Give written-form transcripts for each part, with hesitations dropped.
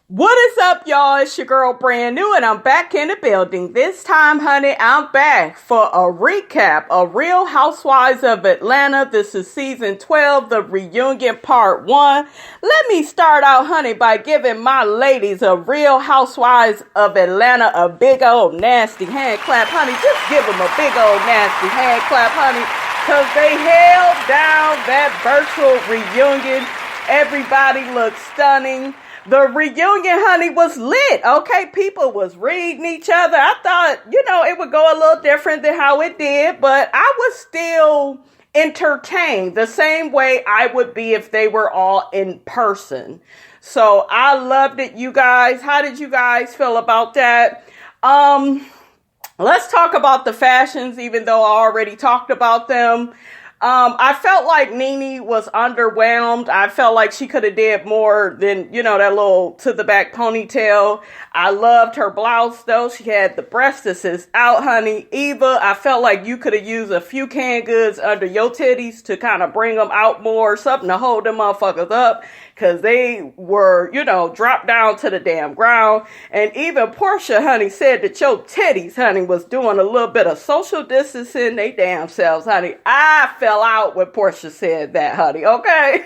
What is up, y'all? It's your girl Brand New, and I'm back in the building. This time, honey, I'm back for a recap of Real Housewives of Atlanta. This is season 12, the reunion part 1. Let me start out, honey, by giving my ladies of Real Housewives of Atlanta a big old nasty hand clap, honey. Just give them a big old nasty hand clap, honey, because they held down that virtual reunion. Everybody looked stunning. The reunion, honey, was lit, okay? People was reading each other. I thought, it would go a little different than how it did, but I was still entertained the same way I would be if they were all in person. So I loved it, you guys. How did you guys feel about that? Let's talk about the fashions, even though I already talked about them. I felt like Nene was underwhelmed. I felt like she could have did more than, that little to the back ponytail. I loved her blouse though. She had the breastises out, honey. Eva, I felt like you could have used a few canned goods under your titties to kind of bring them out more, something to hold them motherfuckers up. Cause they were, dropped down to the damn ground. And even Porsha, honey, said that your titties, honey, was doing a little bit of social distancing they damn selves, honey. I fell out when Porsha said that, honey, okay?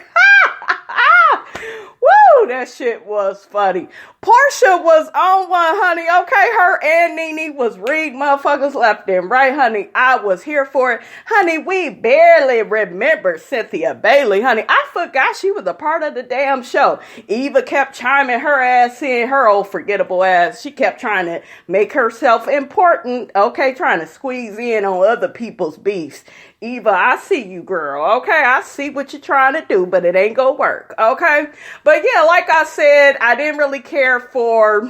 Woo, that shit was funny. Porsha was on one, honey, okay? Her and Nene was reading motherfuckers left and right, honey. I was here for it. Honey, we barely remember Cynthia Bailey, honey. I forgot she was a part of the damn show. Eva kept chiming her ass in, her old forgettable ass. She kept trying to make herself important, okay? Trying to squeeze in on other people's beefs. Eva, I see you, girl, okay? I see what you're trying to do, but it ain't gonna work, okay? But yeah, like I said, I didn't really care for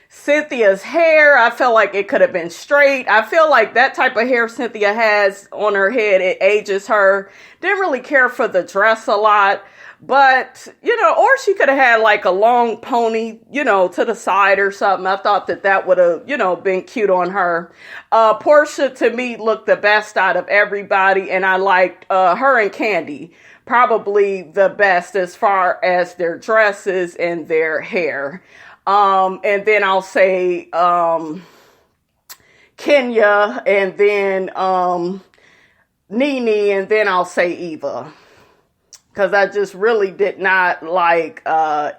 Cynthia's hair. I felt like it could have been straight. I feel like that type of hair Cynthia has on her head, it ages her. Didn't really care for the dress a lot. But, or she could have had like a long pony, to the side or something. I thought that would have, been cute on her. Porsha, to me, looked the best out of everybody. And I liked her and Candy probably the best as far as their dresses and their hair. And then I'll say Kenya, and then Nene, and then I'll say Eva. Because I just really did not like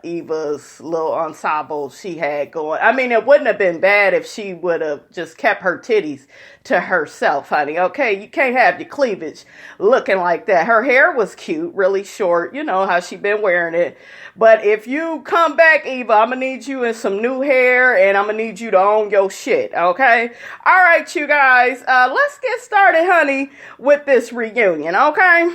Eva's little ensemble she had going. I mean, it wouldn't have been bad if she would have just kept her titties to herself, honey. Okay, you can't have your cleavage looking like that. Her hair was cute, really short. You know how she been wearing it. But if you come back, Eva, I'm going to need you in some new hair, and I'm going to need you to own your shit, okay? All right, you guys, let's get started, honey, with this reunion, okay?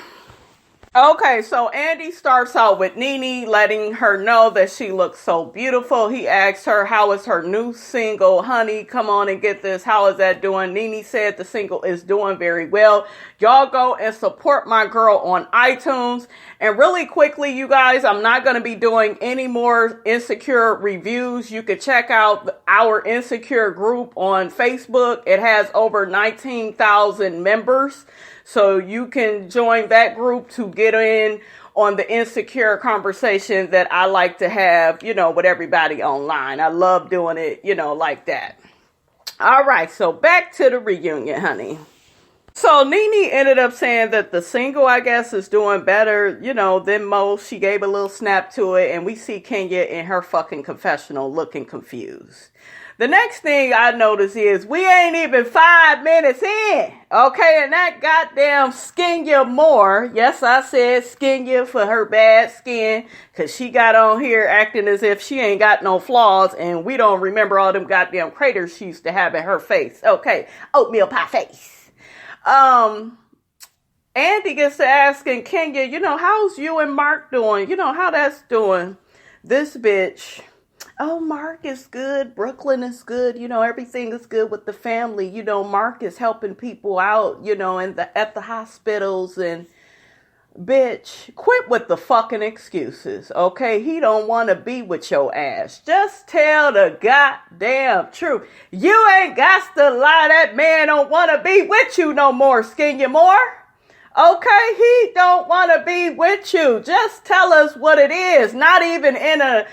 Okay, so Andy starts out with Nene, letting her know that she looks so beautiful. He asks her, how is her new single? Honey, come on and get this. How is that doing? Nene said the single is doing very well. Y'all go and support my girl on iTunes. And really quickly, you guys, I'm not going to be doing any more Insecure reviews. You can check out our Insecure group on Facebook. It has over 19,000 members. So you can join that group to get in on the Insecure conversation that I like to have, with everybody online. I love doing it, like that. All right, so back to the reunion, honey. So Nene ended up saying that the single, I guess, is doing better, than most. She gave a little snap to it, and we see Kenya in her fucking confessional looking confused. The next thing I notice is we ain't even 5 minutes in, okay? And that goddamn Kenya Moore, yes, I said Kenya for her bad skin, because she got on here acting as if she ain't got no flaws, and we don't remember all them goddamn craters she used to have in her face. Okay, oatmeal pie face. Andy gets to asking Kenya, how's you and Mark doing? How that's doing. This bitch... Oh, Mark is good. Brooklyn is good. Everything is good with the family. Mark is helping people out, at the hospitals. And bitch, quit with the fucking excuses, okay? He don't want to be with your ass. Just tell the goddamn truth. You ain't got to lie. That man don't want to be with you no more, Kenya Moore. Okay, he don't want to be with you. Just tell us what it is. Not even in a,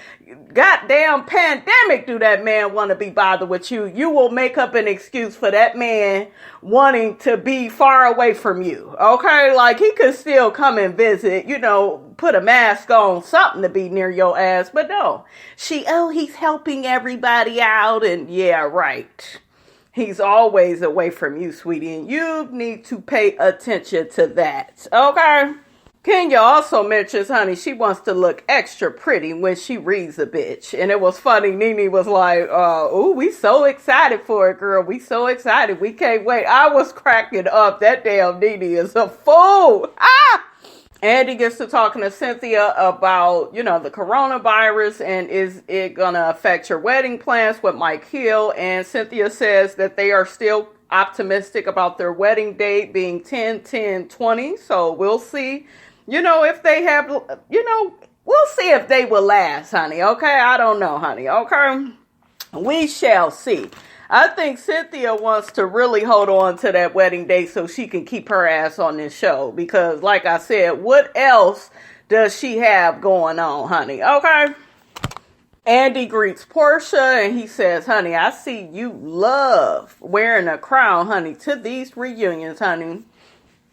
goddamn pandemic do that man want to be bothered with you. You will make up an excuse for that man wanting to be far away from you. Okay? Like, he could still come and visit, put a mask on, something to be near your ass. But no. He's helping everybody out. And yeah, right. He's always away from you, sweetie. And you need to pay attention to that. Okay? Kenya also mentions, honey, she wants to look extra pretty when she reads a bitch. And it was funny. Nene was like, ooh, we so excited for it, girl. We so excited. We can't wait. I was cracking up. That damn Nene is a fool. Ah! Andy gets to talking to Cynthia about, the coronavirus and is it going to affect your wedding plans with Mike Hill. And Cynthia says that they are still optimistic about their wedding date being 10-10-20. So we'll see. If they have, we'll see if they will last, honey. Okay. I don't know, honey. Okay. We shall see. I think Cynthia wants to really hold on to that wedding date so she can keep her ass on this show. Because like I said, what else does she have going on, honey? Okay. Andy greets Porsha and he says, honey, I see you love wearing a crown, honey, to these reunions, honey.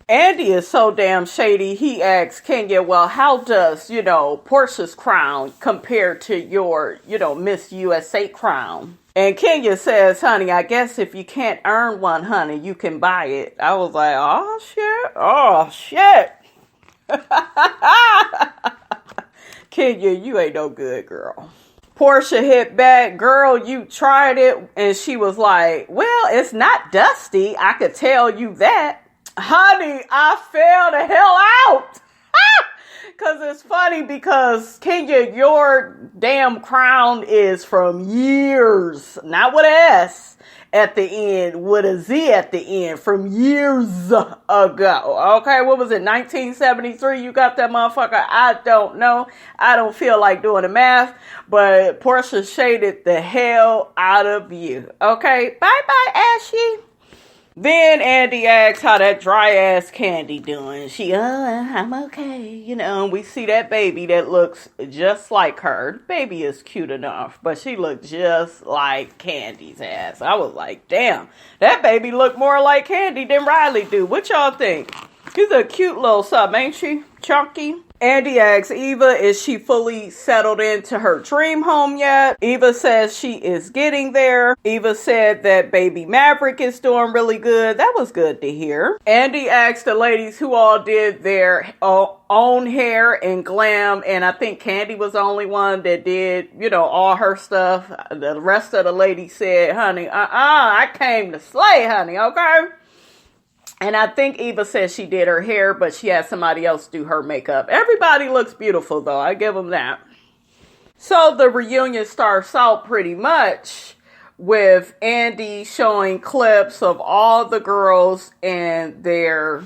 Andy is so damn shady. He asks Kenya, well, how does, Porsha's crown compare to your, Miss USA crown? And Kenya says, honey, I guess if you can't earn one, honey, you can buy it. I was like, oh, shit. Oh, shit. Kenya, you ain't no good, girl. Porsha hit back, girl, you tried it. And she was like, well, it's not dusty. I could tell you that. Honey, I fell the hell out. Because it's funny because, Kenya, your damn crown is from years. Not with an S at the end, with a Z at the end, from years ago. Okay, what was it, 1973? You got that motherfucker? I don't know. I don't feel like doing the math. But Porsha shaded the hell out of you. Okay, bye-bye, Ashy. Then Andy asks how that dry ass Candy doing. She, I'm okay. And we see that baby that looks just like her. The baby is cute enough, but she looked just like Candy's ass. I was like, damn, that baby looked more like Candy than Riley do. What y'all think? She's a cute little sub, ain't she? Chunky. Andy asks Eva, is she fully settled into her dream home yet? Eva says she is getting there. Eva said that baby Maverick is doing really good. That was good to hear. Andy asked the ladies who all did their own hair and glam. And I think Candy was the only one that did, all her stuff. The rest of the ladies said, honey, I came to slay, honey, okay? And I think Eva said she did her hair, but she had somebody else do her makeup. Everybody looks beautiful, though. I give them that. So the reunion starts out pretty much with Andy showing clips of all the girls and their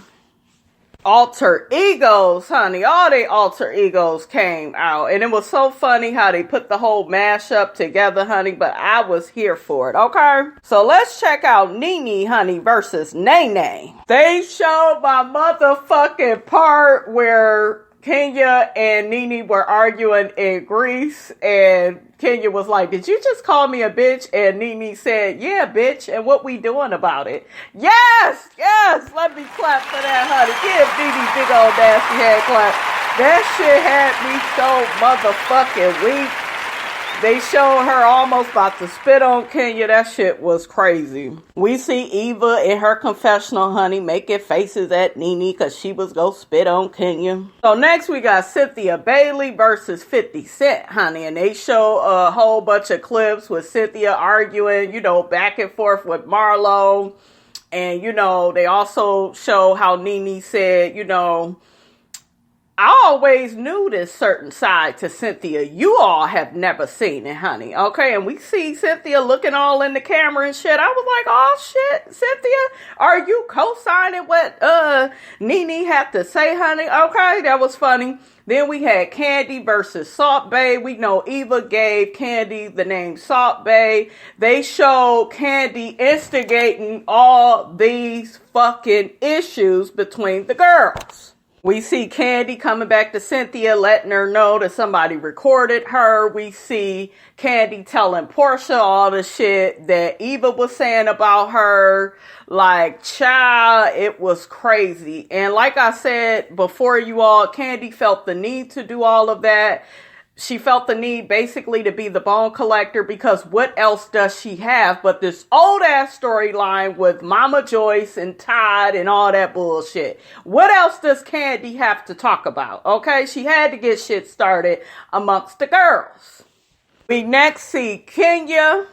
alter egos, honey. All their alter egos came out. And it was so funny how they put the whole mashup together, honey. But I was here for it, okay? So let's check out Nene, honey, versus Nene. They showed my motherfucking part where Kenya and Nene were arguing in Greece, and Kenya was like, did you just call me a bitch? And Nene said, yeah, bitch, and what we doing about it? Yes, let me clap for that, honey. Give Nene big old nasty head clap. That shit had me so motherfucking weak. They showed her almost about to spit on Kenya. That shit was crazy. We see Eva in her confessional, honey, making faces at Nene because she was going to spit on Kenya. So next we got Cynthia Bailey versus 50 Cent, honey. And they show a whole bunch of clips with Cynthia arguing, back and forth with Marlo. And, they also show how Nene said, I always knew this certain side to Cynthia. You all have never seen it, honey. Okay, and we see Cynthia looking all in the camera and shit. I was like, oh shit, Cynthia, are you co-signing what Nene had to say, honey? Okay, that was funny. Then we had Candy versus Salt Bae. We know Eva gave Candy the name Salt Bae. They showed Candy instigating all these fucking issues between the girls. We see Kandi coming back to Cynthia, letting her know that somebody recorded her. We see Kandi telling Porsha all the shit that Eva was saying about her. Like, child, it was crazy. And like I said before, you all, Kandi felt the need to do all of that. She felt the need basically to be the bone collector because what else does she have but this old ass storyline with Mama Joyce and Todd and all that bullshit. What else does Kandi have to talk about? Okay, she had to get shit started amongst the girls. We next see Kenya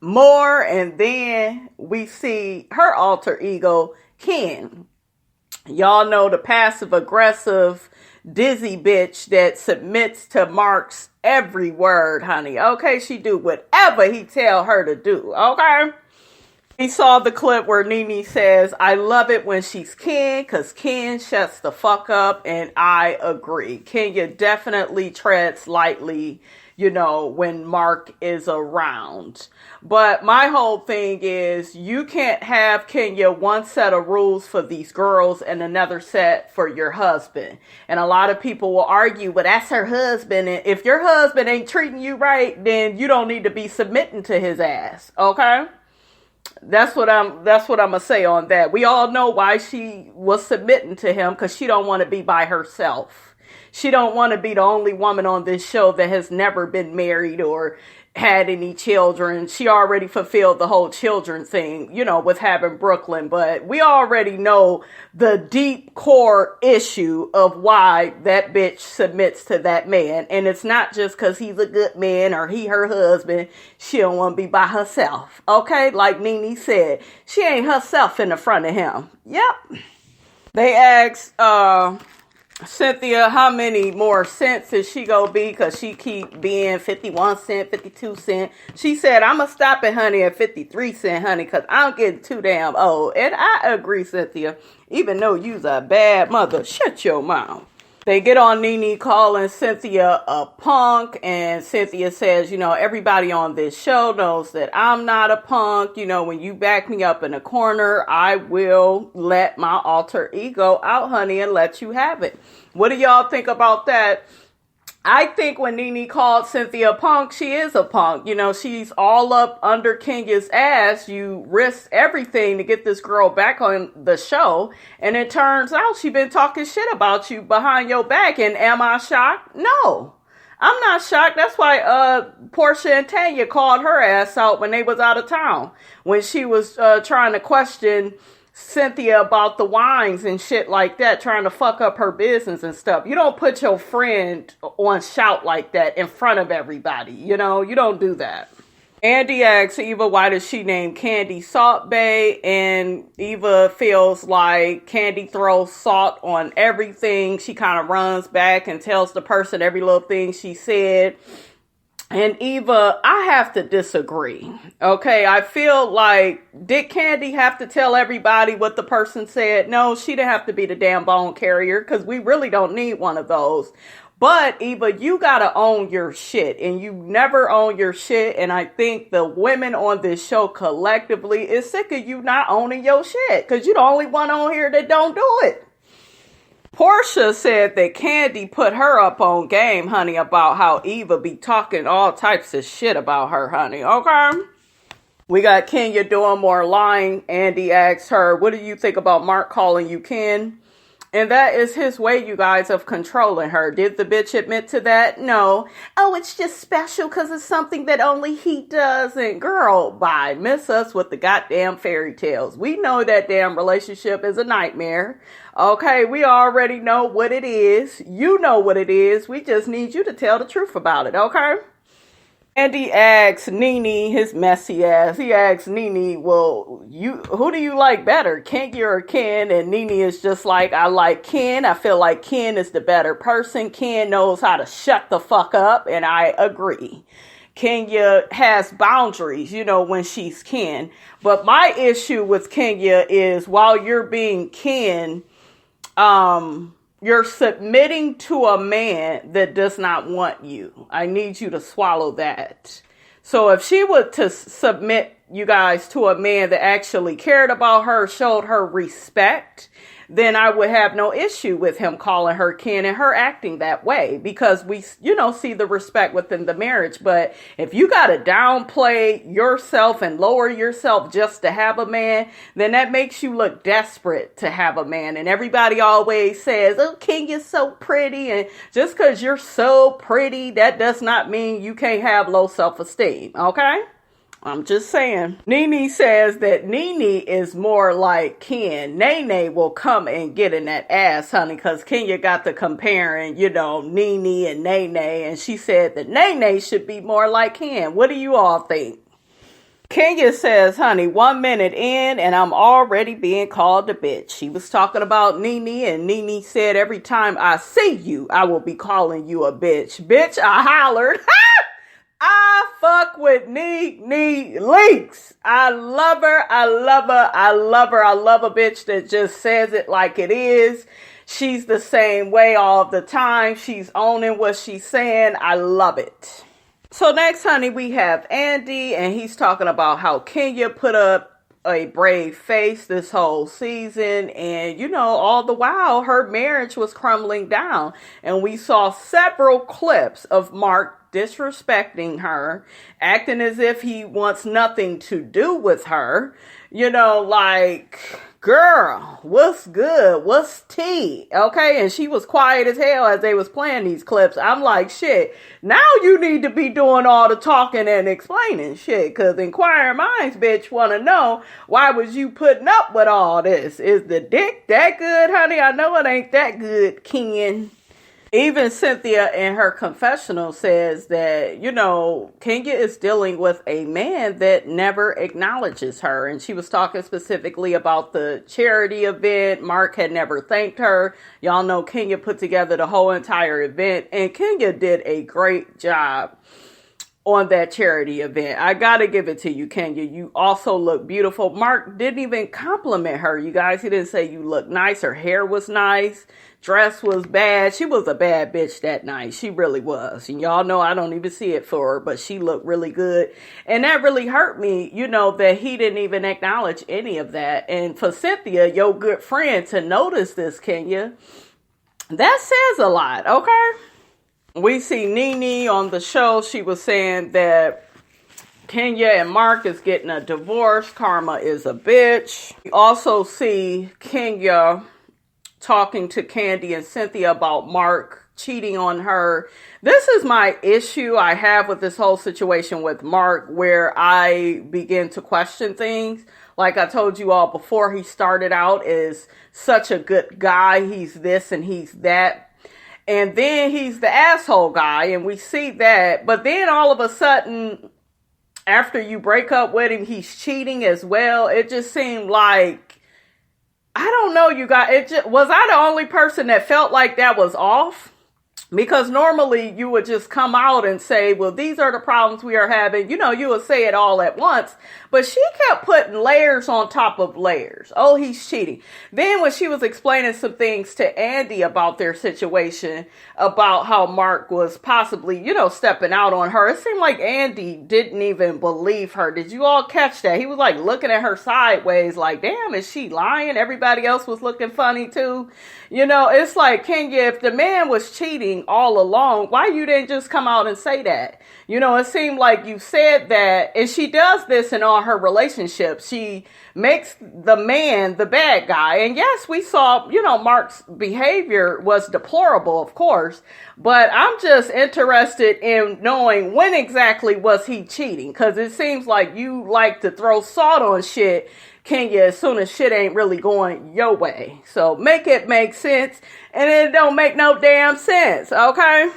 more, and then we see her alter ego, Ken. Y'all know the passive aggressive dizzy bitch that submits to Mark's every word, honey. Okay, she do whatever he tell her to do, okay? We saw the clip where Nene says, I love it when she's Ken, because Ken shuts the fuck up, and I agree. Kenya definitely treads lightly, you know, when Mark is around. But my whole thing is, you can't have, Kenya, one set of rules for these girls and another set for your husband. And a lot of people will argue, but that's her husband. And if your husband ain't treating you right, then you don't need to be submitting to his ass. Okay? That's what I'm gonna say on that. We all know why she was submitting to him, because she don't want to be by herself. She don't want to be the only woman on this show that has never been married or had any children. She already fulfilled the whole children thing, you know, with having Brooklyn. But we already know the deep core issue of why that bitch submits to that man. And it's not just because he's a good man or he her husband. She don't want to be by herself. Okay? Like Nene said, she ain't herself in the front of him. Yep. They asked, Cynthia, how many more cents is she gonna be? Because she keep being 51 cent, 52 cent. She said, I'm gonna stop it, honey, at 53 cent, honey, because I'm getting too damn old. And I agree, Cynthia. Even though you's a bad mother, shut your mouth. They get on Nene calling Cynthia a punk, and Cynthia says, you know, everybody on this show knows that I'm not a punk. You know, when you back me up in a corner, I will let my alter ego out, honey, and let you have it. What do y'all think about that? I think when Nene called Cynthia a punk, she is a punk. You know, she's all up under Kenya's ass. You risk everything to get this girl back on the show. And it turns out she's been talking shit about you behind your back. And am I shocked? No, I'm not shocked. That's why Porsha and Tanya called her ass out when they was out of town. When she was trying to question Cynthia about the wines and shit like that, trying to fuck up her business and stuff. You don't put your friend on shout like that in front of everybody. You know, you don't do that. Andy asks Eva, why does she name Kandi Salt Bae? And Eva feels like Kandi throws salt on everything. She kind of runs back and tells the person every little thing she said. And Eva, I have to disagree. Okay, I feel like, did Kandi have to tell everybody what the person said? No, she didn't have to be the damn bone carrier, because we really don't need one of those. But Eva, you gotta own your shit, and you never own your shit. And I think the women on this show collectively is sick of you not owning your shit, because you're the only one on here that don't do it. Porsha said that Kandi put her up on game, honey, about how Eva be talking all types of shit about her, honey, okay? We got Kenya doing more lying. Andy asked her, what do you think about Mark calling you Ken? And that is his way, you guys, of controlling her. Did the bitch admit to that? No. Oh, it's just special because it's something that only he does. And girl, bye. Miss us with the goddamn fairy tales. We know that damn relationship is a nightmare. Okay, we already know what it is. You know what it is. We just need you to tell the truth about it, okay? Andy asks Nene, his messy ass, he asks Nene, well, who do you like better, Kenya or Ken? And Nene is just like, I like Ken. I feel like Ken is the better person. Ken knows how to shut the fuck up, and I agree. Kenya has boundaries, you know, when she's Ken. But my issue with Kenya is, while you're being Ken, you're submitting to a man that does not want you. I need you to swallow that. So if she were to submit, you guys, to a man that actually cared about her, showed her respect, then I would have no issue with him calling her Ken and her acting that way, because we, see the respect within the marriage. But if you got to downplay yourself and lower yourself just to have a man, then that makes you look desperate to have a man. And everybody always says, oh, Kenya's so pretty. And just because you're so pretty, that does not mean you can't have low self-esteem. Okay? I'm just saying. Nene says that Nene is more like Ken. Nene will come and get in that ass, honey, because Kenya got to comparing, Nene and Nene. And she said that Nene should be more like Ken. What do you all think? Kenya says, honey, 1 minute in and I'm already being called a bitch. She was talking about Nene, and Nene said, every time I see you, I will be calling you a bitch. Bitch, I hollered. I fuck with Nene Leaks. I love her. I love her. I love her. I love a bitch that just says it like it is. She's the same way all the time. She's owning what she's saying. I love it. So next, honey, we have Andy, and he's talking about how Kenya put up a brave face this whole season, and all the while her marriage was crumbling down, and we saw several clips of Mark disrespecting her, acting as if he wants nothing to do with her, like, girl, what's good? What's tea? Okay. And she was quiet as hell as they was playing these clips. I'm like, shit, now you need to be doing all the talking and explaining shit, because inquiring minds, bitch, want to know, why was you putting up with all this? Is the dick that good, honey? I know it ain't that good, Ken. Even Cynthia in her confessional says that, Kenya is dealing with a man that never acknowledges her. And she was talking specifically about the charity event. Mark had never thanked her. Y'all know Kenya put together the whole entire event, and Kenya did a great job on that charity event. I gotta give it to you, Kenya. You also look beautiful. Mark didn't even compliment her, you guys. He didn't say you look nice. Her hair was nice. Dress was bad. She was a bad bitch that night. She really was. And y'all know I don't even see it for her, but she looked really good. And that really hurt me, that he didn't even acknowledge any of that. And for Cynthia, your good friend, to notice this, Kenya, that says a lot, okay? We see Nene on the show. She was saying that Kenya and Mark is getting a divorce. Karma is a bitch. We also see Kenya talking to Candy and Cynthia about Mark cheating on her. This is my issue I have with this whole situation with Mark, where I begin to question things. Like I told you all before, he started out as such a good guy. He's this and he's that. And then he's the asshole guy, and we see that. But then all of a sudden, after you break up with him, he's cheating as well. It just seemed like, I don't know, you guys. Was I the only person that felt like that was off? Because normally you would just come out and say, well, these are the problems we are having. You would say it all at once. But she kept putting layers on top of layers. Oh, he's cheating. Then when she was explaining some things to Andy about their situation, about how Mark was possibly, stepping out on her, it seemed like Andy didn't even believe her. Did you all catch that? He was like looking at her sideways like, damn, is she lying? Everybody else was looking funny too. It's like, Kenya, if the man was cheating all along, why you didn't just come out and say that? It seemed like you said that, and she does this in all her relationships. She makes the man the bad guy. And yes, we saw, Mark's behavior was deplorable, of course, but I'm just interested in knowing when exactly was he cheating, because it seems like you like to throw salt on shit, Kenya, as soon as shit ain't really going your way. So make it make sense, and it don't make no damn sense, okay?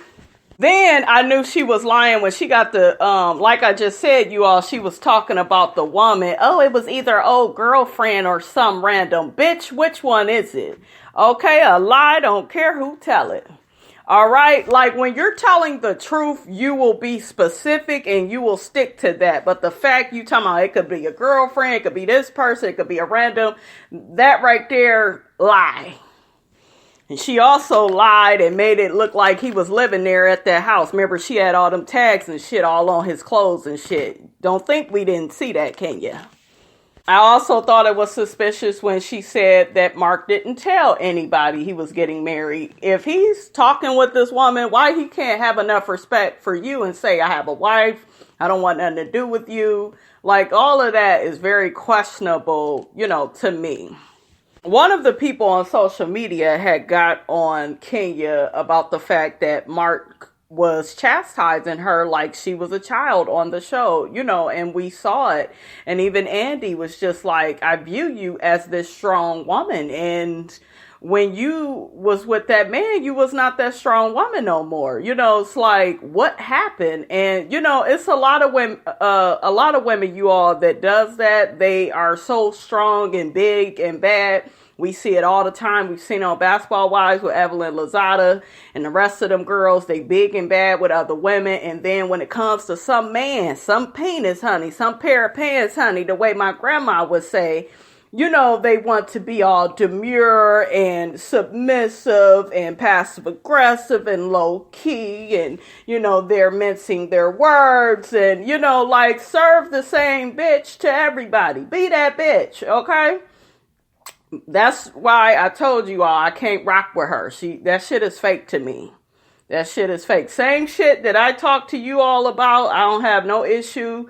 Then I knew she was lying when she got the, like I just said, you all, she was talking about the woman. Oh, it was either old girlfriend or some random bitch. Which one is it? Okay, a lie, don't care who tell it. All right, like when you're telling the truth, you will be specific and you will stick to that. But the fact you talking about, it could be a girlfriend, it could be this person, it could be a random, that right there, lie. And she also lied and made it look like he was living there at that house. Remember, she had all them tags and shit all on his clothes and shit. Don't think we didn't see that, Kenya. I also thought it was suspicious when she said that Mark didn't tell anybody he was getting married. If he's talking with this woman, why he can't have enough respect for you and say, I have a wife, I don't want nothing to do with you. Like, all of that is very questionable, to me. One of the people on social media had got on Kenya about the fact that Mark was chastising her like she was a child on the show, and we saw it. And even Andy was just like, I view you as this strong woman. And when you was with that man, you was not that strong woman no more. It's like, what happened? And, it's a lot of women, you all, that does that. They are so strong and big and bad. We see it all the time. We've seen it on Basketball Wives with Evelyn Lozada and the rest of them girls. They big and bad with other women. And then when it comes to some man, some penis, honey, some pair of pants, honey, the way my grandma would say, they want to be all demure and submissive and passive aggressive and low key. And, they're mincing their words and, like, serve the same bitch to everybody. Be that bitch, okay? That's why I told you all I can't rock with her. That shit is fake to me. That shit is fake. Same shit that I talked to you all about. I don't have no issue.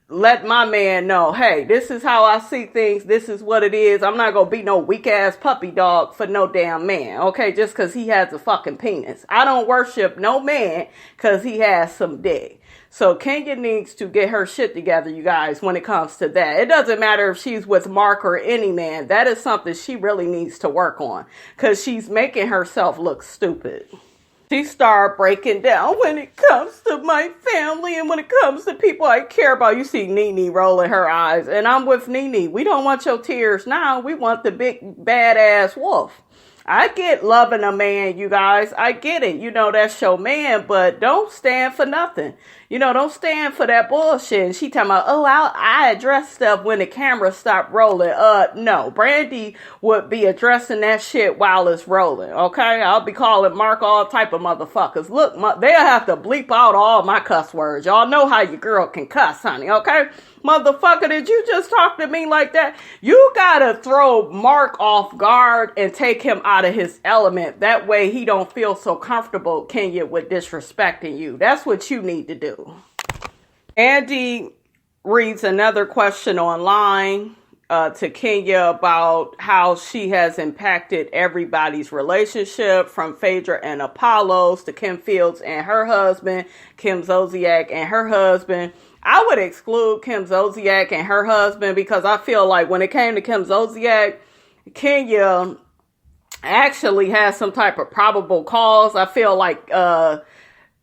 Let my man know, hey, this is how I see things. This is what it is. I'm not going to be no weak ass puppy dog for no damn man. Okay. Just because he has a fucking penis. I don't worship no man because he has some dick. So Kenya needs to get her shit together, you guys, when it comes to that. It doesn't matter if she's with Mark or any man. That is something she really needs to work on because she's making herself look stupid. She started breaking down when it comes to my family and when it comes to people I care about. You see Nene rolling her eyes, and I'm with Nene. We don't want your tears now. We want the big badass wolf. I get loving a man, you guys. I get it. That's your man, but don't stand for nothing. Don't stand for that bullshit. And she talking about, I address stuff when the camera stopped rolling. No. Brandy would be addressing that shit while it's rolling, okay? I'll be calling Mark all type of motherfuckers. Look, they'll have to bleep out all my cuss words. Y'all know how your girl can cuss, honey, okay? Motherfucker, did you just talk to me like that? You gotta throw Mark off guard and take him out of his element. That way he don't feel so comfortable, Kenya, with disrespecting you. That's what you need to do. Andy reads another question online to Kenya about how she has impacted everybody's relationship, from Phaedra and Apollo's to Kim Fields and her husband, Kim Zolciak and her husband. I would exclude Kim Zolciak and her husband because I feel like when it came to Kim Zolciak, Kenya actually has some type of probable cause. I feel like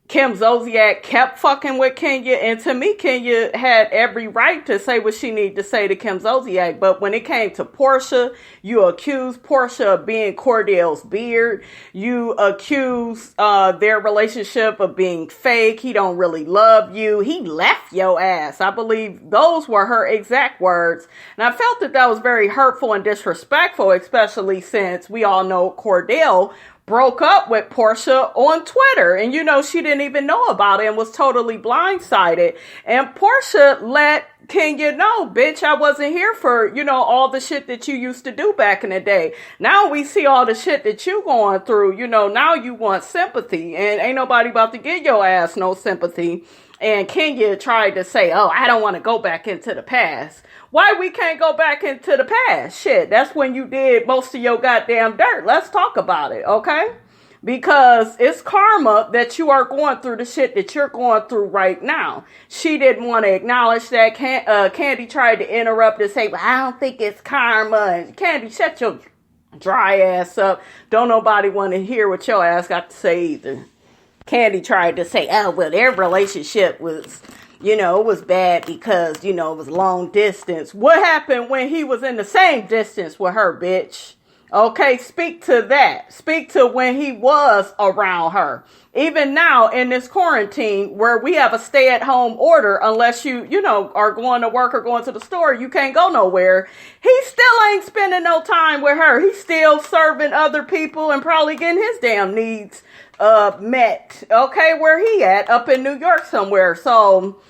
Kim Zolciak kept fucking with Kenya, and to me, Kenya had every right to say what she needed to say to Kim Zolciak. But when it came to Porsha, you accused Porsha of being Cordell's beard. You accused their relationship of being fake. He don't really love you. He left your ass. I believe those were her exact words. And I felt that was very hurtful and disrespectful, especially since we all know Cordell broke up with Porsha on Twitter. And she didn't even know about it and was totally blindsided. And Porsha let Kenya know, bitch, I wasn't here for, all the shit that you used to do back in the day. Now we see all the shit that you going through, now you want sympathy. And ain't nobody about to give your ass no sympathy. And Kenya tried to say, I don't want to go back into the past. Why we can't go back into the past? Shit, that's when you did most of your goddamn dirt. Let's talk about it, okay? Because it's karma that you are going through the shit that you're going through right now. She didn't want to acknowledge that. Candy tried to interrupt and say, well, I don't think it's karma. And Candy, shut your dry ass up. Don't nobody want to hear what your ass got to say either. Candy tried to say, well, their relationship was, it was bad because, it was long distance. What happened when he was in the same distance with her, bitch? Okay, speak to that. Speak to when he was around her. Even now in this quarantine where we have a stay-at-home order, unless you are going to work or going to the store, you can't go nowhere. He still ain't spending no time with her. He's still serving other people and probably getting his damn needs met. Okay, where he at? Up in New York somewhere. So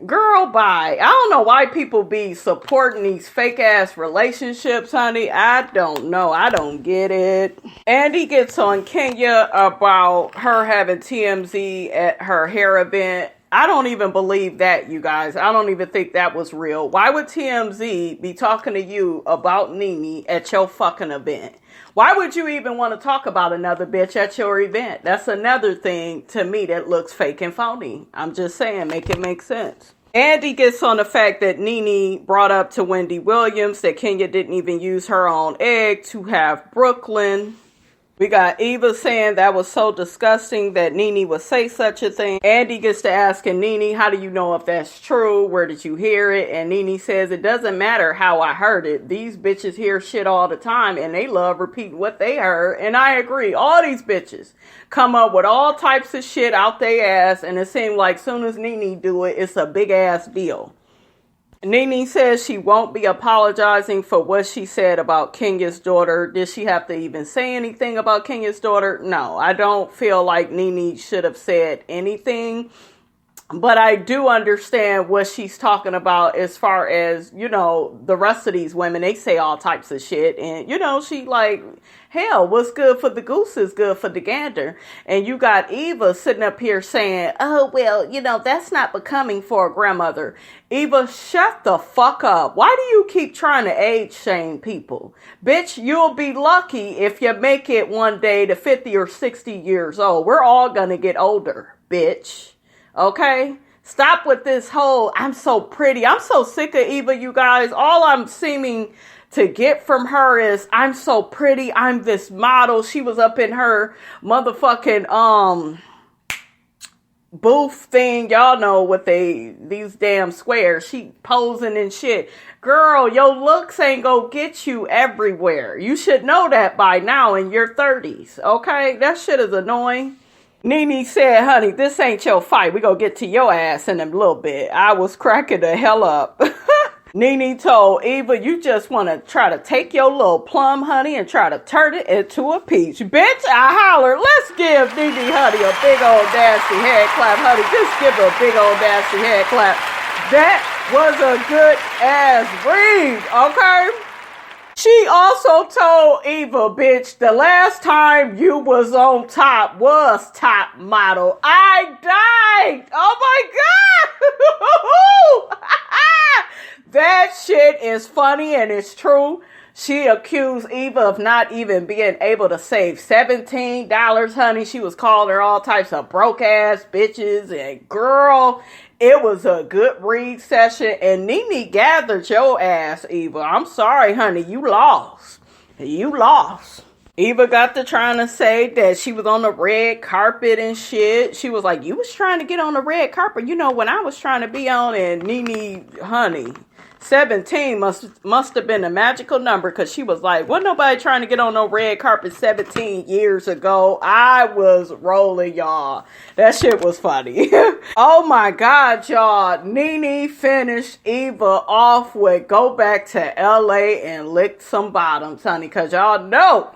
Girl, bye. I don't know why people be supporting these fake ass relationships, honey. I don't know. I don't get it. Andy gets on Kenya about her having TMZ at her hair event. I don't even believe that, you guys. I don't even think that was real. Why would TMZ be talking to you about Nene at your fucking event? Why would you even want to talk about another bitch at your event? That's another thing to me that looks fake and phony. I'm just saying, make it make sense. Andy gets on the fact that Nene brought up to Wendy Williams that Kenya didn't even use her own egg to have Brooklyn. We got Eva saying that was so disgusting that Nene would say such a thing. Andy gets to asking Nene, how do you know if that's true? Where did you hear it? And Nene says, it doesn't matter how I heard it. These bitches hear shit all the time and they love repeating what they heard. And I agree. All these bitches come up with all types of shit out their ass. And it seems like soon as Nene do it, it's a big ass deal. Nene says she won't be apologizing for what she said about Kenya's daughter. Did she have to even say anything about Kenya's daughter? No, I don't feel like Nene should have said anything. But I do understand what she's talking about as far as, you know, the rest of these women, they say all types of shit. And, you know, she like, hell, what's good for the goose is good for the gander. And you got Eva sitting up here saying, oh, well, you know, that's not becoming for a grandmother. Eva, shut the fuck up. Why do you keep trying to age shame people? Bitch, you'll be lucky if you make it one day to 50 or 60 years old. We're all gonna get older, bitch. Okay? Stop with this whole, I'm so pretty. I'm so sick of Eva, you guys. All I'm seeming to get from her is, I'm so pretty. I'm this model. She was up in her motherfucking, booth thing. Y'all know what these damn squares. She posing and shit. Girl, your looks ain't gonna get you everywhere. You should know that by now in your 30s. Okay? That shit is annoying. Nene said, honey, this ain't your fight. We gonna get to your ass in a little bit. I was cracking the hell up. Nene told Eva, you just want to try to take your little plum, honey, and try to turn it into a peach. Bitch, I hollered, let's give Nene, honey, a big old nasty head clap, honey. Just give her a big old nasty head clap. That was a good ass read, okay? She also told Eva, bitch, the last time you was on top was top model. I died. Oh my God. That shit is funny and it's true. She accused Eva of not even being able to save $17, honey. She was calling her all types of broke ass bitches. And girl, it was a good read session. And Nene gathered your ass, Eva. I'm sorry, honey. You lost. You lost. Eva got to trying to say that she was on the red carpet and shit. She was like, you was trying to get on the red carpet. You know, when I was trying to be on, and Nene, honey, 17 must have been a magical number, because she was like, wasn't nobody trying to get on no red carpet 17 years ago. I was rolling, y'all. That shit was funny. Oh my God, y'all. Nene finished Eva off with go back to LA and lick some bottoms, honey, because y'all know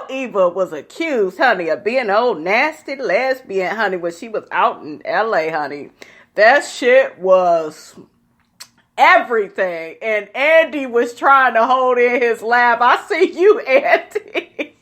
Eva was accused, honey, of being an old nasty lesbian, honey, when she was out in LA, honey. That shit was everything. And Andy was trying to hold in his laugh. I see you, Andy.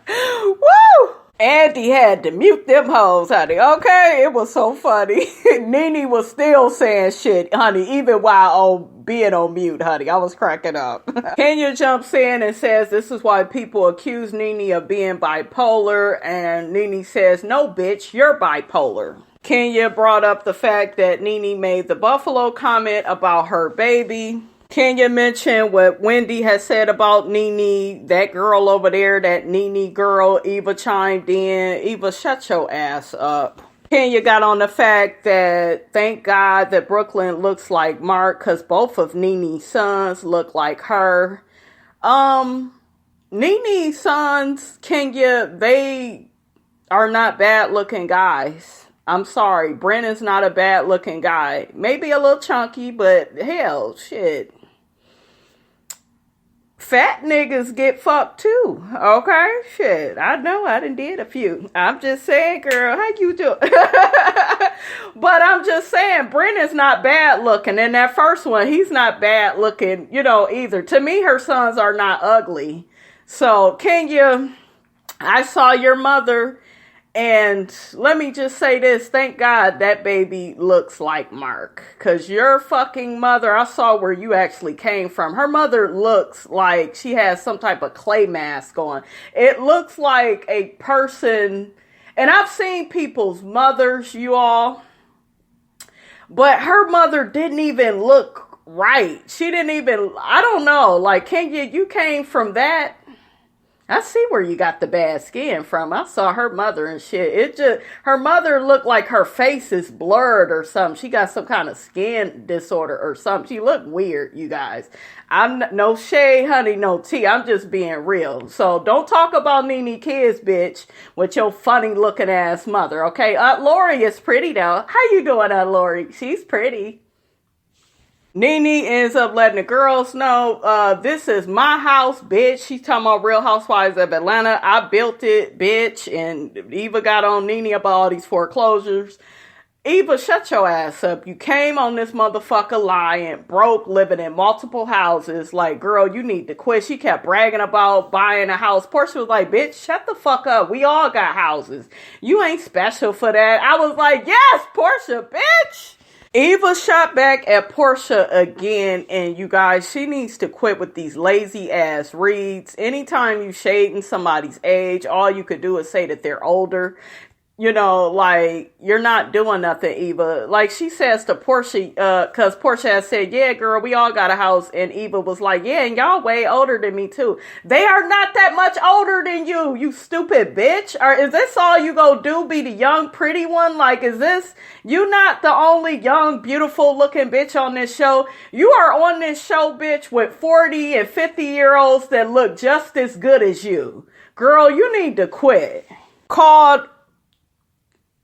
Woo! Andy had to mute them hoes, honey. Okay? It was so funny. Nene was still saying shit, honey, even while being on mute, honey. I was cracking up. Kenya jumps in and says this is why people accuse Nene of being bipolar. And Nene says, no, bitch, you're bipolar. Kenya brought up the fact that Nene made the Buffalo comment about her baby. Kenya mentioned what Wendy has said about Nene, that girl over there, that Nene girl. Eva chimed in. Eva, shut your ass up. Kenya got on the fact that thank God that Brooklyn looks like Mark, because both of Nene's sons look like her. Nene's sons, Kenya, they are not bad looking guys. I'm sorry, Brent is not a bad looking guy. Maybe a little chunky, but hell, shit. Fat niggas get fucked too. Okay? Shit. I know. I done did a few. I'm just saying, girl, how you do? But I'm just saying, Brennan's not bad looking. And that first one, he's not bad looking, either. To me, her sons are not ugly. So, Kenya, I saw your mother. And let me just say this. Thank God that baby looks like Mark. Because your fucking mother, I saw where you actually came from. Her mother looks like she has some type of clay mask on. It looks like a person. And I've seen people's mothers, you all. But her mother didn't even look right. She didn't even, I don't know. Like, Kenya, you came from that. I see where you got the bad skin from. I saw her mother and shit. Her mother looked like her face is blurred or something. She got some kind of skin disorder or something. She looked weird, you guys. I'm no shade, honey, no tea. I'm just being real. So don't talk about Nene kids, bitch, with your funny looking ass mother, okay? Aunt Lori is pretty though. How you doing, Aunt Lori? She's pretty. Nene ends up letting the girls know, this is my house, bitch. She's talking about Real Housewives of Atlanta. I built it, bitch. And Eva got on Nene about all these foreclosures. Eva, shut your ass up. You came on this motherfucker lying, broke, living in multiple houses. Like, girl, you need to quit. She kept bragging about buying a house. Porsha was like, bitch, shut the fuck up. We all got houses. You ain't special for that. I was like, yes, Porsha, bitch. Eva shot back at Porsha again, and you guys, she needs to quit with these lazy ass reads. Anytime you shading somebody's age, all you could do is say that they're older. Like, you're not doing nothing, Eva. Like, she says to Porsha, cause Porsha has said, yeah, girl, we all got a house. And Eva was like, yeah, and y'all way older than me too. They are not that much older than you, you stupid bitch. Or is this all you go do, be the young, pretty one? Like, is this, you not the only young, beautiful looking bitch on this show? You are on this show, bitch, with 40 and 50-year-olds that look just as good as you. Girl, you need to quit.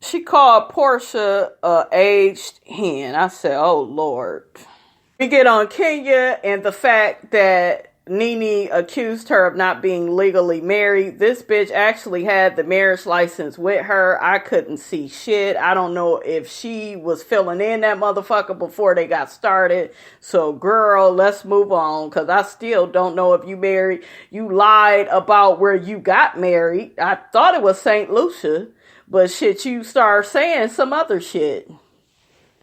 She called Porsha a aged hen. I said, oh, Lord. We get on Kenya and the fact that Nene accused her of not being legally married. This bitch actually had the marriage license with her. I couldn't see shit. I don't know if she was filling in that motherfucker before they got started. So, girl, let's move on. Because I still don't know if you married. You lied about where you got married. I thought it was St. Lucia. But shit, you start saying some other shit.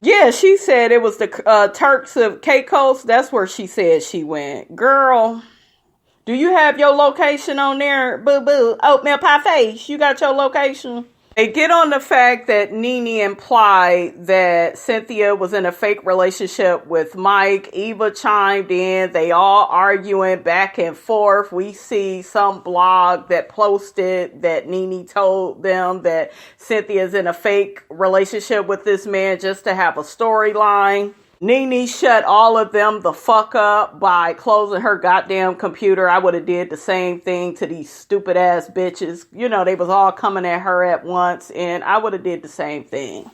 Yeah, she said it was the Turks of Caicos. That's where she said she went. Girl, do you have your location on there? Boo-boo. Oatmeal pie face. You got your location? They get on the fact that Nene implied that Cynthia was in a fake relationship with Mike. Eva chimed in. They all arguing back and forth. We see some blog that posted that Nene told them that Cynthia's in a fake relationship with this man just to have a storyline. Nene shut all of them the fuck up by closing her goddamn computer. I would have did the same thing to these stupid ass bitches. They was all coming at her at once, and I would have did the same thing.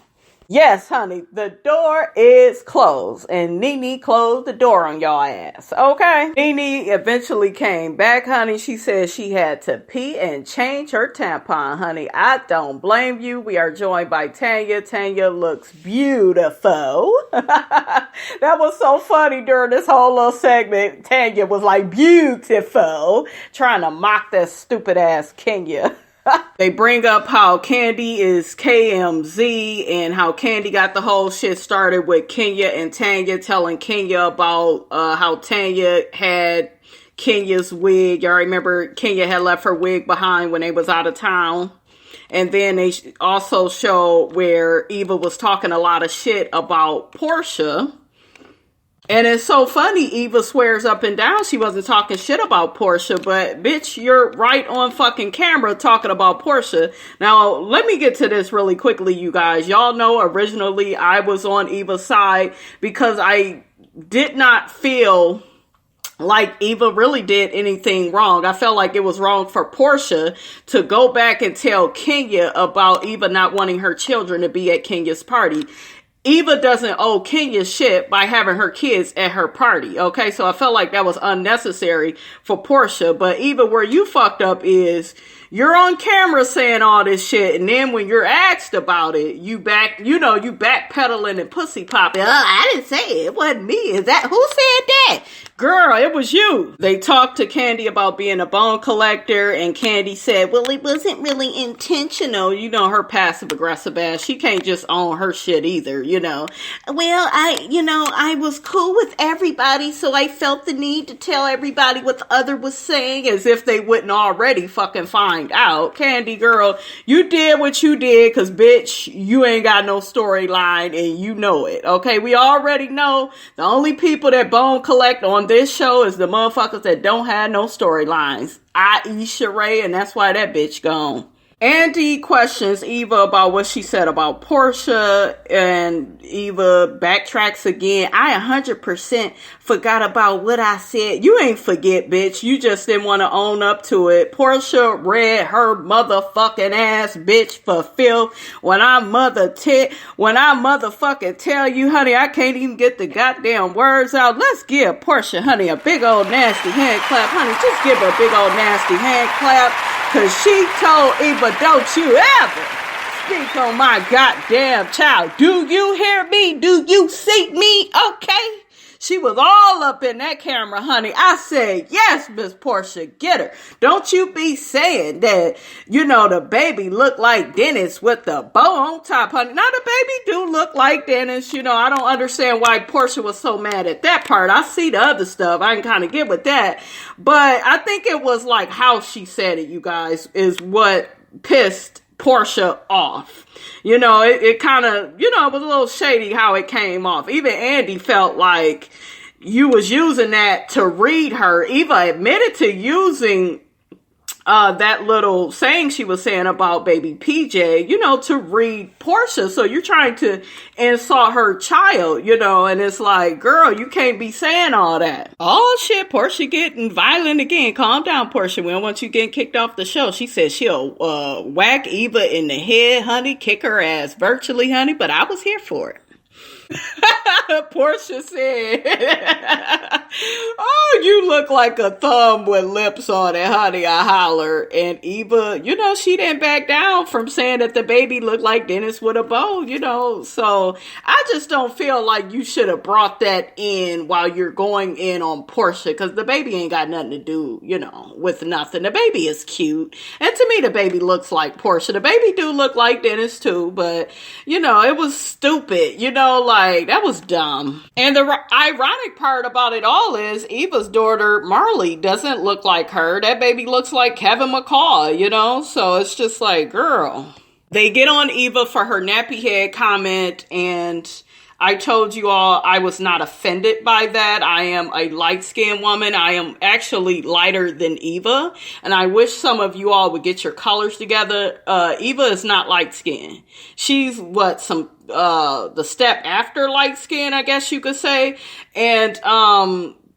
Yes, honey, the door is closed, and Nene closed the door on y'all ass, okay? Nene eventually came back, honey. She said she had to pee and change her tampon, honey. I don't blame you. We are joined by Tanya. Tanya looks beautiful. That was so funny during this whole little segment. Tanya was like, beautiful, trying to mock that stupid ass Kenya. They bring up how Candy is KMZ and how Candy got the whole shit started with Kenya and Tanya telling Kenya about how Tanya had Kenya's wig. Y'all remember Kenya had left her wig behind when they was out of town. And then they also show where Eva was talking a lot of shit about Porsha. And it's so funny, Eva swears up and down she wasn't talking shit about Porsha, but bitch, you're right on fucking camera talking about Porsha. Now, let me get to this really quickly, you guys. Y'all know originally I was on Eva's side because I did not feel like Eva really did anything wrong. I felt like it was wrong for Porsha to go back and tell Kenya about Eva not wanting her children to be at Kenya's party. Eva doesn't owe Kenya shit by having her kids at her party, okay? So I felt like that was unnecessary for Porsha. But Eva, where you fucked up is you're on camera saying all this shit, and then when you're asked about it, you backpedaling and pussy popping. I didn't say it. It wasn't me. Is that who said that? Girl, it was you. They talked to Candy about being a bone collector, and Candy said, well, it wasn't really intentional. You know, her passive aggressive ass. She can't just own her shit either, you know. Well, I was cool with everybody, so I felt the need to tell everybody what the other was saying, as if they wouldn't already fucking find out. Candy girl, you did what you did, cause bitch, you ain't got no storyline, and you know it, okay? We already know the only people that bone collect on this show is the motherfuckers that don't have no storylines, i.e. Sheree, and that's why that bitch gone. Andy questions Eva about what she said about Porsha, and Eva backtracks again. I 100% forgot about what I said. You ain't forget, bitch. You just didn't want to own up to it. Porsha read her motherfucking ass, bitch, for filth. When I motherfucking tell you, honey, I can't even get the goddamn words out. Let's give Porsha, honey, a big old nasty hand clap. Honey, just give her a big old nasty hand clap. Cause she told Eva, don't you ever speak on my goddamn child. Do you hear me? Do you see me? Okay. She was all up in that camera, honey. I said, yes, Miss Porsha, get her. Don't you be saying that, you know, the baby looked like Dennis with the bow on top, honey. Now, the baby do look like Dennis. You know, I don't understand why Porsha was so mad at that part. I see the other stuff. I can kind of get with that. But I think it was like how she said it, you guys, is what pissed Porsha off. You know, it kind of, you know, it was a little shady how it came off. Even Andy felt like you was using that to read her. Eva admitted to using that little saying she was saying about baby PJ, you know, to read Porsha. So you're trying to insult her child, you know, and it's like, girl, you can't be saying all that. Oh shit, Porsha getting violent again. Calm down, Porsha. We don't want you getting kicked off the show. She said she'll whack Eva in the head, honey, kick her ass virtually, honey, but I was here for it. Porsha said, oh, you look like a thumb with lips on it, honey, I holler. And Eva, you know, she didn't back down from saying that the baby looked like Dennis with a bow, you know. So I just don't feel like you should have brought that in while you're going in on Porsha, because the baby ain't got nothing to do, you know, with nothing. The baby is cute. And to me, the baby looks like Porsha. The baby do look like Dennis too, but, you know, it was stupid, you know, like, that was dumb. And the ironic part about it all is Eva's daughter, Marley, doesn't look like her. That baby looks like Kevin McCall, you know? So it's just like, girl. They get on Eva for her nappy head comment, and I told you all I was not offended by that. I am a light-skinned woman. I am actually lighter than Eva, and I wish some of you all would get your colors together. Eva is not light-skinned. She's the step after light-skinned, I guess you could say. And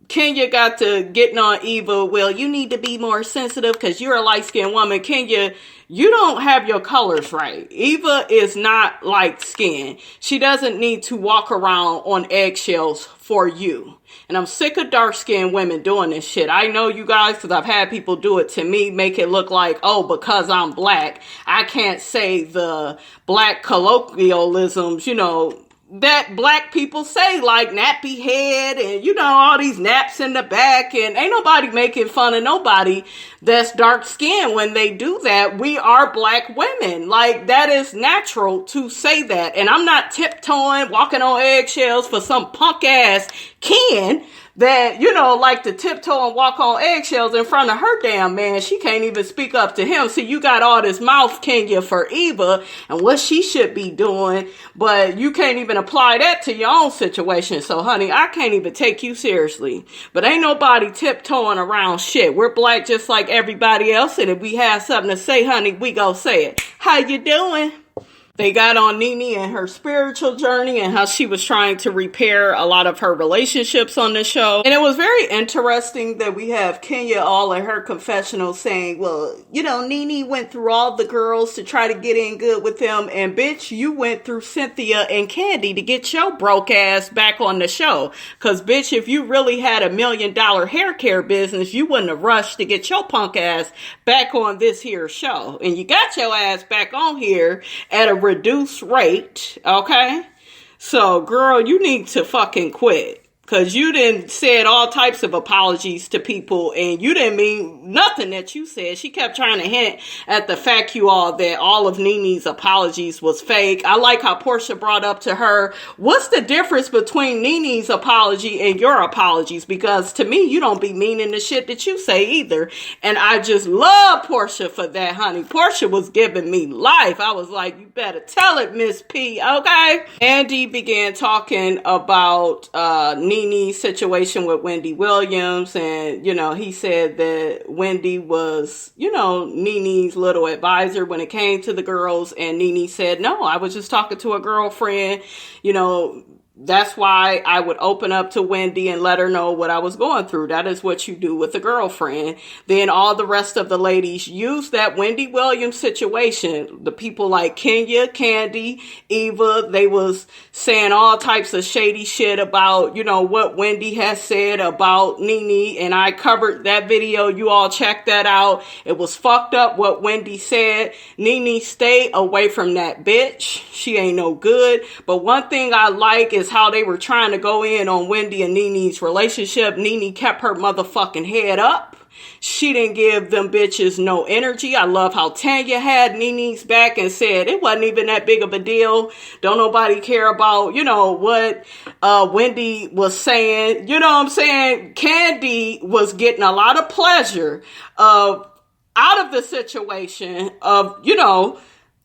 Kenya got to getting on Eva. Well, you need to be more sensitive because you're a light-skinned woman. Kenya, you don't have your colors right. Eva is not light-skinned. She doesn't need to walk around on eggshells for you. And I'm sick of dark-skinned women doing this shit. I know you guys, because I've had people do it to me, make it look like, oh, because I'm black, I can't say the black colloquialisms, you know, that black people say, like nappy head and, you know, all these naps in the back, and ain't nobody making fun of nobody that's dark skinned when they do that. We are black women. Like, that is natural to say that. And I'm not tiptoeing, walking on eggshells for some punk ass Ken that, you know, like to tiptoe and walk on eggshells in front of her damn man. She can't even speak up to him. See, you got all this mouth, Kenya, for Eva and what she should be doing, but you can't even apply that to your own situation. So, honey, I can't even take you seriously. But ain't nobody tiptoeing around shit. We're black just like everybody else, and if we have something to say, honey, we go say it. How you doing? They got on Nene and her spiritual journey and how she was trying to repair a lot of her relationships on the show. And it was very interesting that we have Kenya all in her confessional saying, well, you know, Nene went through all the girls to try to get in good with them. And bitch, you went through Cynthia and Candy to get your broke ass back on the show. Cause bitch, if you really had $1 million hair care business, you wouldn't have rushed to get your punk ass back on this here show. And you got your ass back on here at a reduced rate, okay? So, girl, you need to fucking quit. Because you done said all types of apologies to people and you didn't mean nothing that you said. She kept trying to hint at the fact you all that all of Nene's apologies was fake. I like how Porsha brought up to her, what's the difference between Nene's apology and your apologies? Because to me, you don't be meaning the shit that you say either. And I just love Porsha for that, honey. Porsha was giving me life. I was like, you better tell it, Miss P, okay? Andy began talking about Nene's situation with Wendy Williams, and you know, he said that Wendy was, you know, Nene's little advisor when it came to the girls, and Nene said, no, I was just talking to a girlfriend, you know, that's why I would open up to Wendy and let her know what I was going through. That is what you do with a girlfriend. Then all the rest of the ladies used that Wendy Williams situation. The people like Kenya, Candy, Eva, they was saying all types of shady shit about, you know, what Wendy has said about Nene. And I covered that video. You all check that out. It was fucked up what Wendy said. Nene, stay away from that bitch. She ain't no good. But one thing I like is how they were trying to go in on Wendy and Nene's relationship. Nene kept her motherfucking head up. She didn't give them bitches no energy. I love how Tanya had Nene's back and said it wasn't even that big of a deal. Don't nobody care about, you know, what Wendy was saying. You know what I'm saying? Candy was getting a lot of pleasure out of the situation of, you know,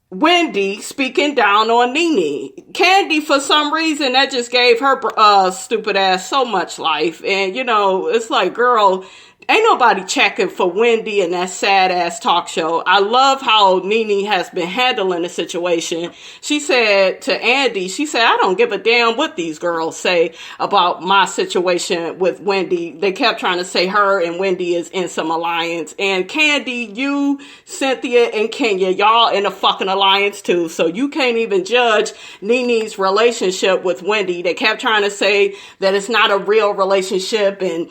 Wendy speaking down on Nene. Candy, for some reason, that just gave her stupid ass so much life. And, you know, it's like, girl, ain't nobody checking for Wendy and that sad ass talk show. I love how Nene has been handling the situation. She said to Andy, she said, I don't give a damn what these girls say about my situation with Wendy. They kept trying to say her and Wendy is in some alliance. And Candy, you, Cynthia, and Kenya, y'all in a fucking alliance too. So you can't even judge Nene's relationship with Wendy. They kept trying to say that it's not a real relationship and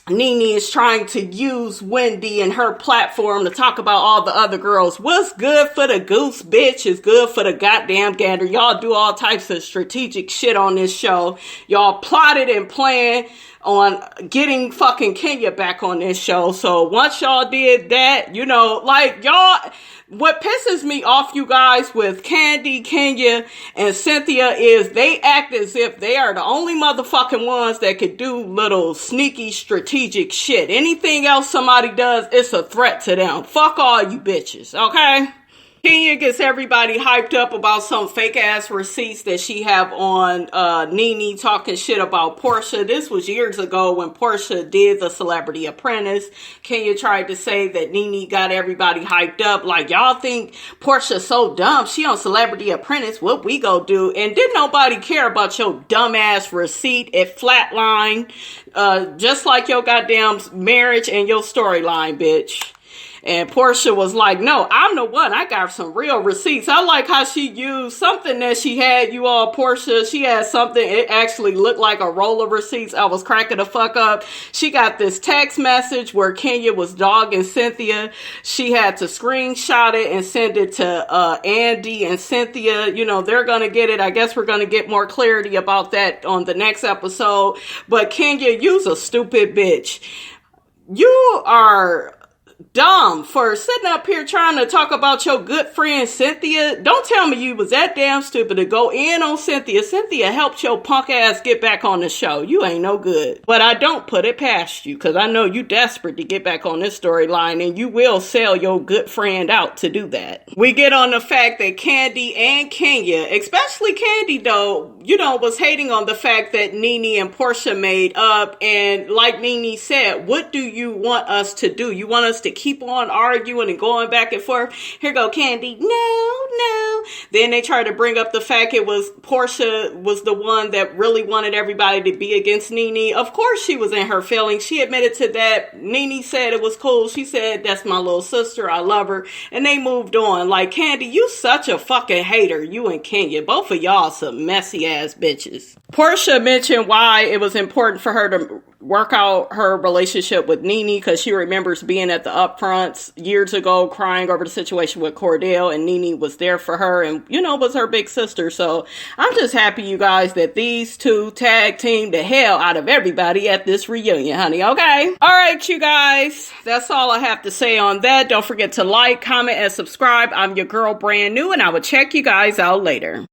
Nene is trying to use Wendy and her platform to talk about all the other girls. What's good for the goose, bitch, is good for the goddamn gander. Y'all do all types of strategic shit on this show. Y'all plotted and planned on getting fucking Kenya back on this show. So once y'all did that, you know, like y'all, what pisses me off, you guys, with Candy, Kenya, and Cynthia is they act as if they are the only motherfucking ones that could do little sneaky strategic shit. Anything else somebody does, it's a threat to them. Fuck all you bitches, okay? Kenya gets everybody hyped up about some fake ass receipts that she have on Nene talking shit about Porsha. This was years ago when Porsha did the Celebrity Apprentice. Kenya tried to say that Nene got everybody hyped up. Like, y'all think Porsha's so dumb. She on Celebrity Apprentice. What we go do? And didn't nobody care about your dumbass receipt. It flatlined. Just like your goddamn marriage and your storyline, bitch. And Porsha was like, no, I'm the one. I got some real receipts. I like how she used something that she had, you all, Porsha. She had something, it actually looked like a roll of receipts. I was cracking the fuck up. She got this text message where Kenya was dogging Cynthia. She had to screenshot it and send it to Andy and Cynthia. You know, they're going to get it. I guess we're going to get more clarity about that on the next episode. But Kenya, you's a stupid bitch. You are dumb for sitting up here trying to talk about your good friend Cynthia. Don't tell me you was that damn stupid to go in on Cynthia. Cynthia helped your punk ass get back on the show. You ain't no good. But I don't put it past you because I know you desperate to get back on this storyline and you will sell your good friend out to do that. We get on the fact that Candy and Kenya, especially Candy though, you know, was hating on the fact that Nene and Porsha made up. And like Nene said, what do you want us to do? You want us to to keep on arguing and going back and forth. Here go Candy. No. Then they tried to bring up the fact it was Porsha was the one that really wanted everybody to be against Nene. Of course she was in her feelings. She admitted to that. Nene said it was cool. She said, that's my little sister. I love her. And they moved on. Like, Candy, you such a fucking hater. You and Kenya. Both of y'all some messy ass bitches. Porsha mentioned why it was important for her to work out her relationship with Nene because she remembers being at the upfronts years ago crying over the situation with Cordell, and Nene was there for her and, you know, was her big sister. So I'm just happy, you guys, that these two tag teamed the hell out of everybody at this reunion, honey. Okay. All right, you guys. That's all I have to say on that. Don't forget to like, comment, and subscribe. I'm your girl, Brand New, and I will check you guys out later.